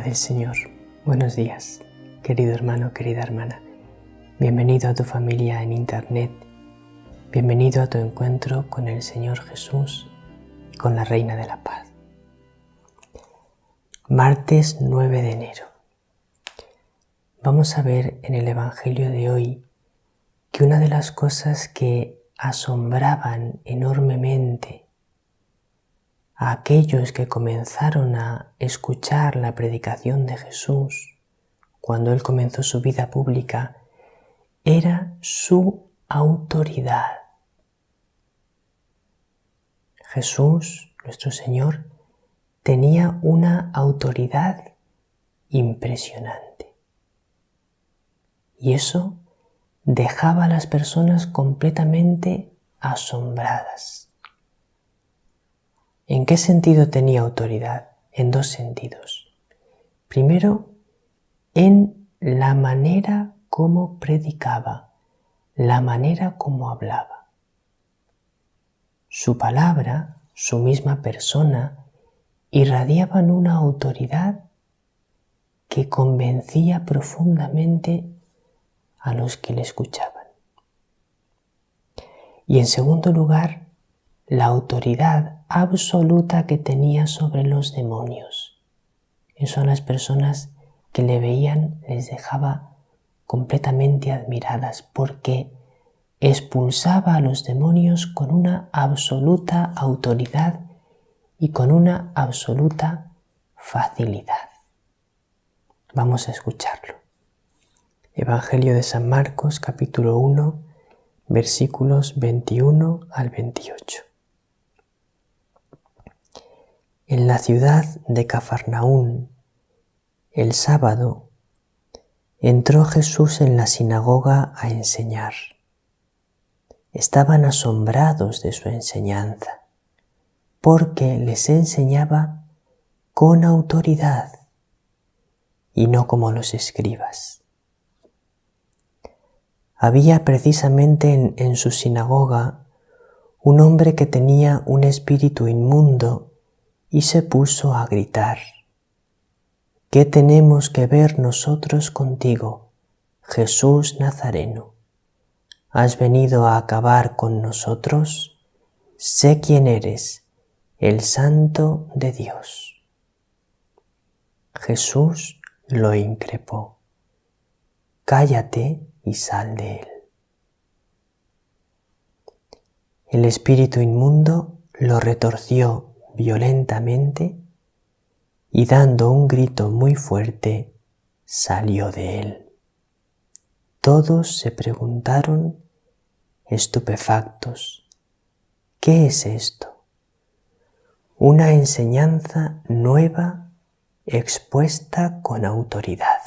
paz del Señor. Buenos días, querido hermano, querida hermana. Bienvenido a tu familia en Internet. Bienvenido a tu encuentro con el Señor Jesús y con la Reina de la Paz. Martes 9 de enero. Vamos a ver en el Evangelio de hoy que una de las cosas que asombraban enormemente a aquellos que comenzaron a escuchar la predicación de Jesús cuando Él comenzó su vida pública era su autoridad. Jesús, nuestro Señor, tenía una autoridad impresionante. Y eso dejaba a las personas completamente asombradas. ¿En qué sentido tenía autoridad? En dos sentidos. Primero, en la manera como predicaba, la manera como hablaba. Su palabra, su misma persona, irradiaban una autoridad que convencía profundamente a los que le escuchaban. Y en segundo lugar, la autoridad absoluta que tenía sobre los demonios. Eso a las personas que le veían les dejaba completamente admiradas porque expulsaba a los demonios con una absoluta autoridad y con una absoluta facilidad. Vamos a escucharlo. Evangelio de San Marcos, capítulo 1, versículos 21 al 28. En la ciudad de Cafarnaún, el sábado, entró Jesús en la sinagoga a enseñar. Estaban asombrados de su enseñanza, porque les enseñaba con autoridad y no como los escribas. Había precisamente en su sinagoga un hombre que tenía un espíritu inmundo y se puso a gritar: ¿Qué tenemos que ver nosotros contigo, Jesús Nazareno? ¿Has venido a acabar con nosotros? Sé quién eres, el Santo de Dios. Jesús lo increpó: cállate y sal de él. El espíritu inmundo lo retorció violentamente y dando un grito muy fuerte salió de él. Todos se preguntaron estupefactos: ¿qué es esto? Una enseñanza nueva expuesta con autoridad.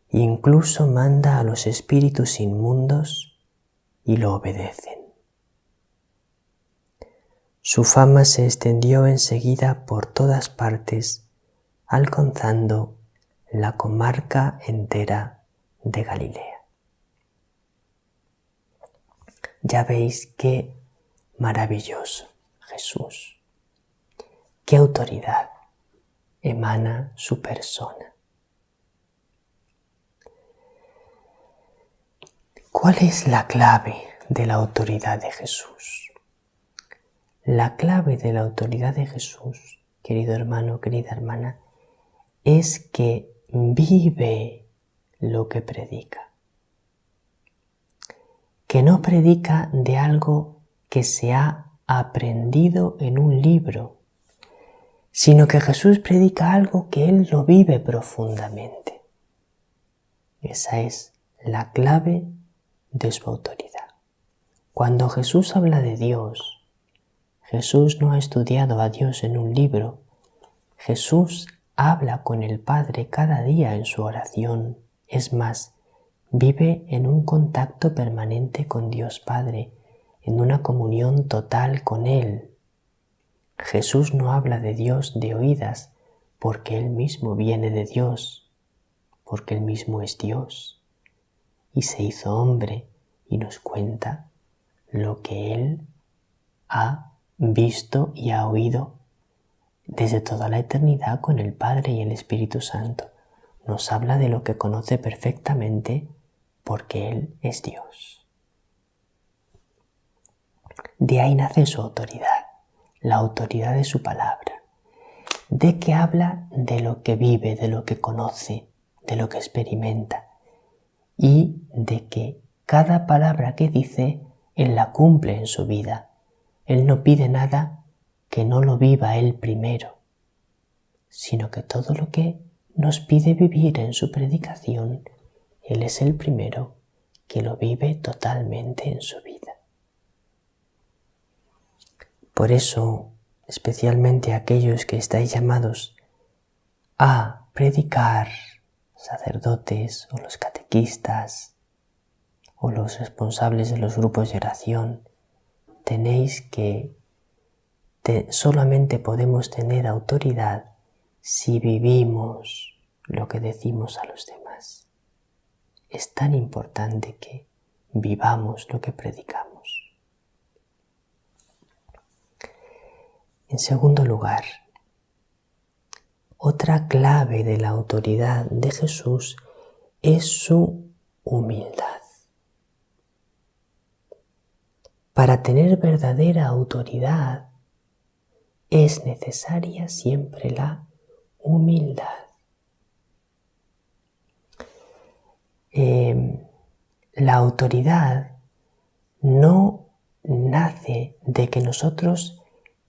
Incluso manda a los espíritus inmundos y lo obedecen. Su fama se extendió enseguida por todas partes, alcanzando la comarca entera de Galilea. Ya veis qué maravilloso Jesús, qué autoridad emana su persona. ¿Cuál es la clave de la autoridad de Jesús? La clave de la autoridad de Jesús, querido hermano, querida hermana, es que vive lo que predica. Que no predica de algo que se ha aprendido en un libro, sino que Jesús predica algo que Él lo vive profundamente. Esa es la clave de su autoridad. Cuando Jesús habla de Dios, Jesús no ha estudiado a Dios en un libro. Jesús habla con el Padre cada día en su oración. Es más, vive en un contacto permanente con Dios Padre, en una comunión total con Él. Jesús no habla de Dios de oídas, porque Él mismo viene de Dios, porque Él mismo es Dios, y se hizo hombre y nos cuenta lo que Él ha visto y ha oído desde toda la eternidad con el Padre y el Espíritu Santo. Nos habla de lo que conoce perfectamente porque Él es Dios. De ahí nace su autoridad, la autoridad de su palabra. ¿De qué habla? De lo que vive, de lo que conoce, de lo que experimenta. Y de que cada palabra que dice, Él la cumple en su vida. Él no pide nada que no lo viva Él primero, sino que todo lo que nos pide vivir en su predicación, Él es el primero que lo vive totalmente en su vida. Por eso, especialmente aquellos que estáis llamados a predicar, sacerdotes o los catequistas o los responsables de los grupos de oración, tenéis que solamente podemos tener autoridad si vivimos lo que decimos a los demás. Es tan importante que vivamos lo que predicamos. En segundo lugar, otra clave de la autoridad de Jesús es su humildad. Para tener verdadera autoridad es necesaria siempre la humildad. La autoridad no nace de que nosotros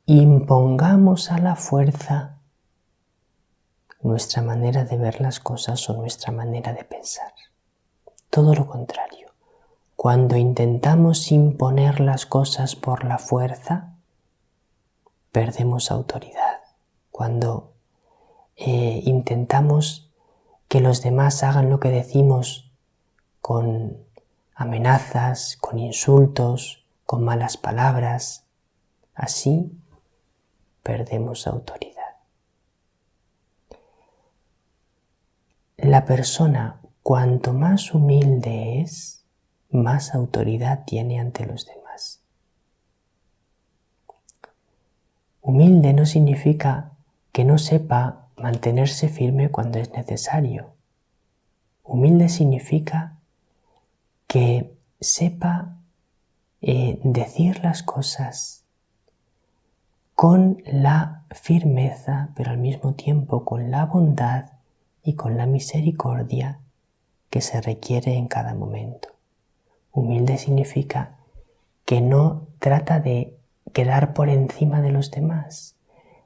impongamos a la fuerza nuestra manera de ver las cosas o nuestra manera de pensar. Todo lo contrario. Cuando intentamos imponer las cosas por la fuerza, perdemos autoridad. Cuando intentamos que los demás hagan lo que decimos con amenazas, con insultos, con malas palabras, así perdemos autoridad. La persona, cuanto más humilde es, más autoridad tiene ante los demás. Humilde no significa que no sepa mantenerse firme cuando es necesario. Humilde significa que sepa decir las cosas con la firmeza, pero al mismo tiempo con la bondad y con la misericordia que se requiere en cada momento. Humilde significa que no trata de quedar por encima de los demás,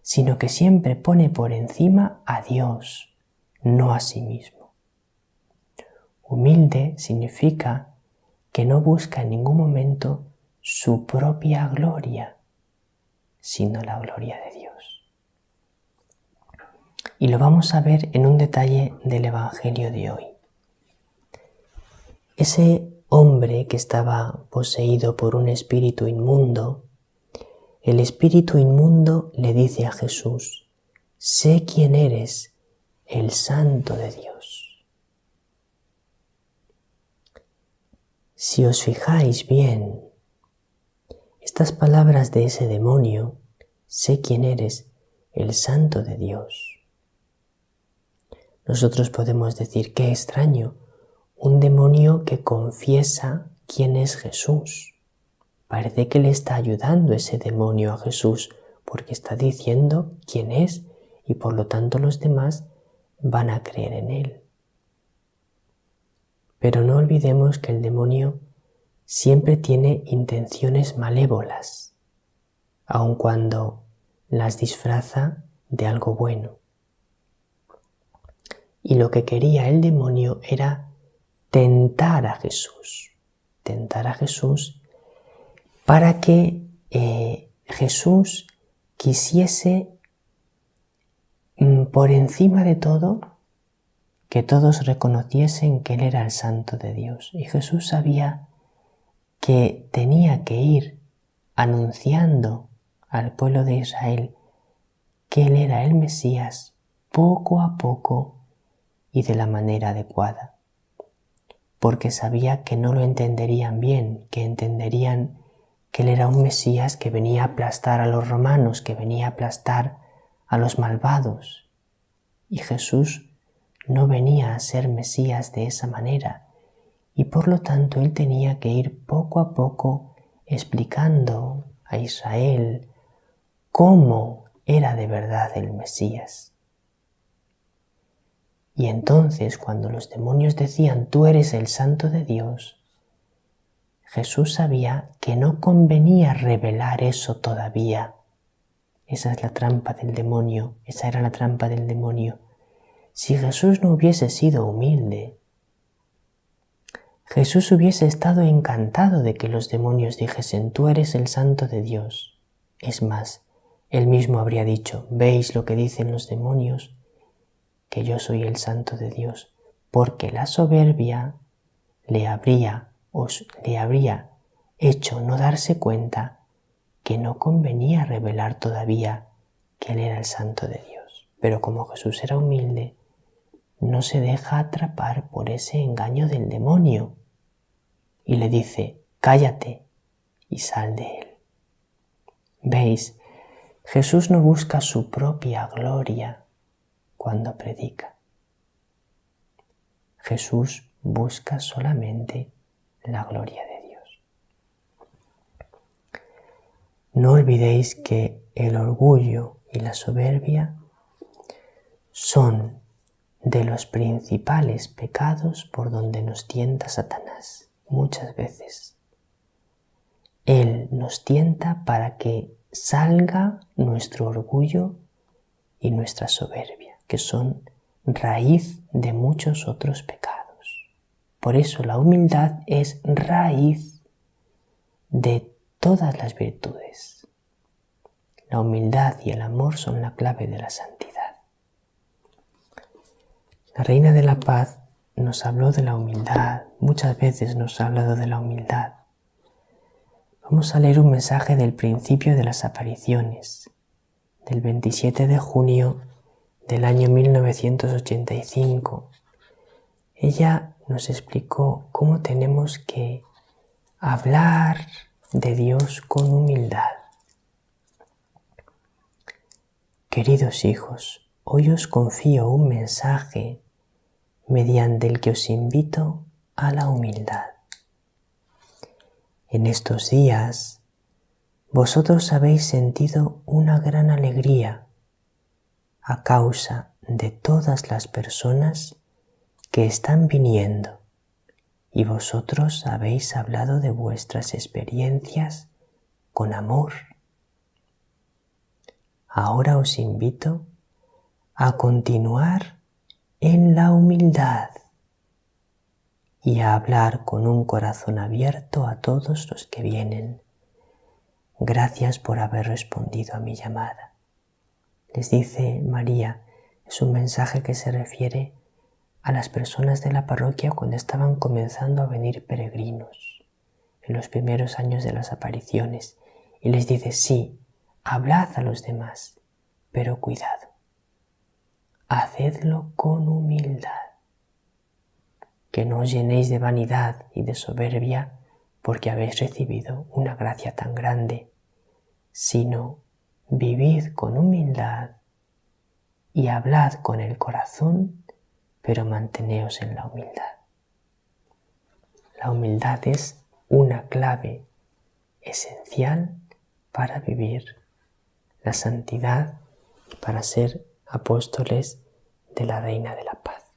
sino que siempre pone por encima a Dios, no a sí mismo. Humilde significa que no busca en ningún momento su propia gloria, sino la gloria de Dios. Y lo vamos a ver en un detalle del Evangelio de hoy. Ese hombre que estaba poseído por un espíritu inmundo, el espíritu inmundo le dice a Jesús: sé quién eres, el Santo de Dios. Si os fijáis bien, estas palabras de ese demonio, sé quién eres, el Santo de Dios. Nosotros podemos decir, qué extraño, un demonio que confiesa quién es Jesús. Parece que le está ayudando ese demonio a Jesús porque está diciendo quién es y por lo tanto los demás van a creer en él. Pero no olvidemos que el demonio siempre tiene intenciones malévolas, aun cuando las disfraza de algo bueno. Y lo que quería el demonio era tentar a Jesús para que Jesús quisiese, por encima de todo, que todos reconociesen que Él era el Santo de Dios. Y Jesús sabía que tenía que ir anunciando al pueblo de Israel que Él era el Mesías poco a poco y de la manera adecuada, porque sabía que no lo entenderían bien, que entenderían que Él era un Mesías que venía a aplastar a los romanos, que venía a aplastar a los malvados. Y Jesús no venía a ser Mesías de esa manera, y por lo tanto él tenía que ir poco a poco explicando a Israel cómo era de verdad el Mesías. Y entonces, cuando los demonios decían tú eres el Santo de Dios, Jesús sabía que no convenía revelar eso todavía. Esa es la trampa del demonio, esa era la trampa del demonio. Si Jesús no hubiese sido humilde, Jesús hubiese estado encantado de que los demonios dijesen tú eres el Santo de Dios. Es más, él mismo habría dicho, ¿veis lo que dicen los demonios? Que yo soy el Santo de Dios, porque la soberbia le habría hecho no darse cuenta que no convenía revelar todavía que él era el Santo de Dios. Pero como Jesús era humilde, no se deja atrapar por ese engaño del demonio y le dice, cállate y sal de él. ¿Veis? Jesús no busca su propia gloria cuando predica. Jesús busca solamente la gloria de Dios. No olvidéis que el orgullo y la soberbia son de los principales pecados por donde nos tienta Satanás muchas veces. Él nos tienta para que salga nuestro orgullo y nuestra soberbia, que son raíz de muchos otros pecados. Por eso la humildad es raíz de todas las virtudes. La humildad y el amor son la clave de la santidad. La Reina de la Paz nos habló de la humildad, muchas veces nos ha hablado de la humildad. Vamos a leer un mensaje del principio de las apariciones, del 27 de junio del año 1985. Ella nos explicó cómo tenemos que hablar de Dios con humildad. Queridos hijos, hoy os confío un mensaje mediante el que os invito a la humildad. En estos días, vosotros habéis sentido una gran alegría a causa de todas las personas que están viniendo y vosotros habéis hablado de vuestras experiencias con amor. Ahora os invito a continuar en la humildad y a hablar con un corazón abierto a todos los que vienen. Gracias por haber respondido a mi llamada. Les dice María, es un mensaje que se refiere a las personas de la parroquia cuando estaban comenzando a venir peregrinos en los primeros años de las apariciones, y les dice, sí, hablad a los demás, pero cuidado, hacedlo con humildad, que no os llenéis de vanidad y de soberbia porque habéis recibido una gracia tan grande, sino vivid con humildad y hablad con el corazón, pero manteneos en la humildad. La humildad es una clave esencial para vivir la santidad y para ser apóstoles de la Reina de la Paz.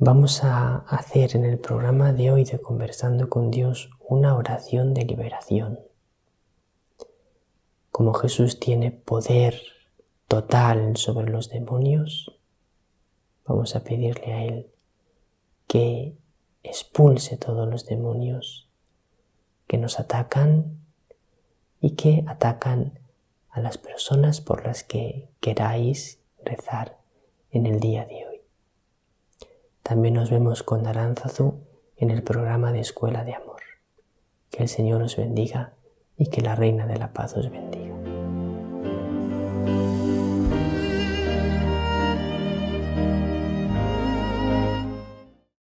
Vamos a hacer en el programa de hoy de Conversando con Dios una oración de liberación. Como Jesús tiene poder total sobre los demonios, vamos a pedirle a Él que expulse todos los demonios que nos atacan y que atacan a las personas por las que queráis rezar en el día de hoy. También nos vemos con Aránzazu en el programa de Escuela de Amor. Que el Señor os bendiga y que la Reina de la Paz os bendiga.